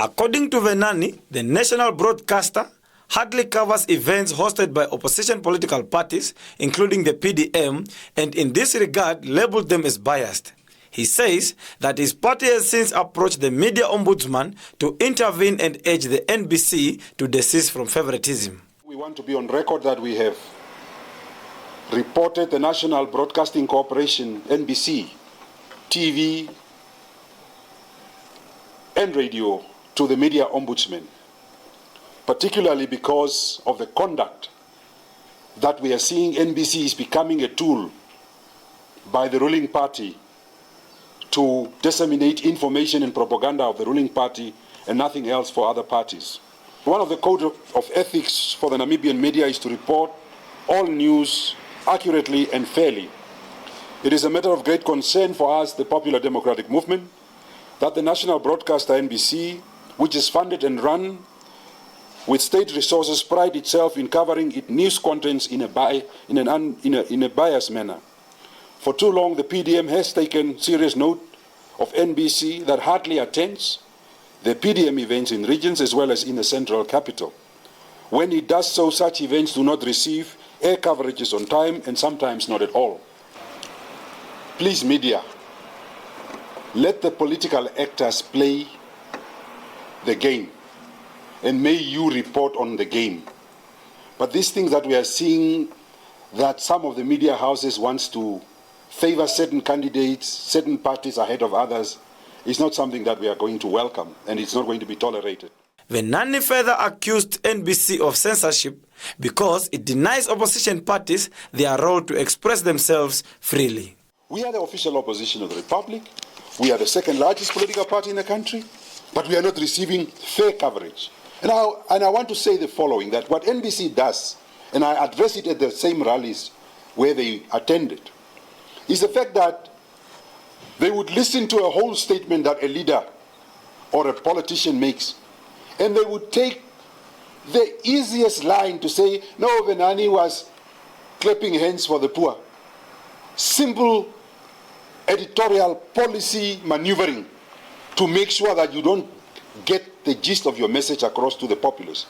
According to Venaani, the national broadcaster hardly covers events hosted by opposition political parties, including the PDM, and in this regard labeled them as biased. He says that his party has since approached the media ombudsman to intervene and urge the NBC to desist from favouritism. We want to be on record that we have reported the National Broadcasting Corporation, NBC, TV and radio to the media ombudsman, particularly because of the conduct that we are seeing. NBC is becoming a tool by the ruling party to disseminate information and propaganda of the ruling party and nothing else for other parties. One of the code of ethics for the Namibian media is to report all news accurately and fairly. It is a matter of great concern for us, the Popular Democratic Movement, that the national broadcaster NBC, which is funded and run with state resources, pride itself in covering its news contents in a biased manner. For too long, the PDM has taken serious note of NBC that hardly attends the PDM events in regions as well as in the central capital. When it does so, such events do not receive air coverages on time and sometimes not at all. Please, media, let the political actors play the game, and may you report on the game. But these things that we are seeing, that some of the media houses wants to favor certain candidates, certain parties ahead of others, is not something that we are going to welcome, and it's not going to be tolerated. Venaani further accused NBC of censorship because it denies opposition parties their role to express themselves freely. We are the official opposition of the Republic. We are the second largest political party in the country, but we are not receiving fair coverage. And I want to say the following, that what NBC does, and I address it at the same rallies where they attended, is the fact that they would listen to a whole statement that a leader or a politician makes, and they would take the easiest line to say, no, Venaani was clapping hands for the poor. Simple editorial policy maneuvering to make sure that you don't get the gist of your message across to the populace.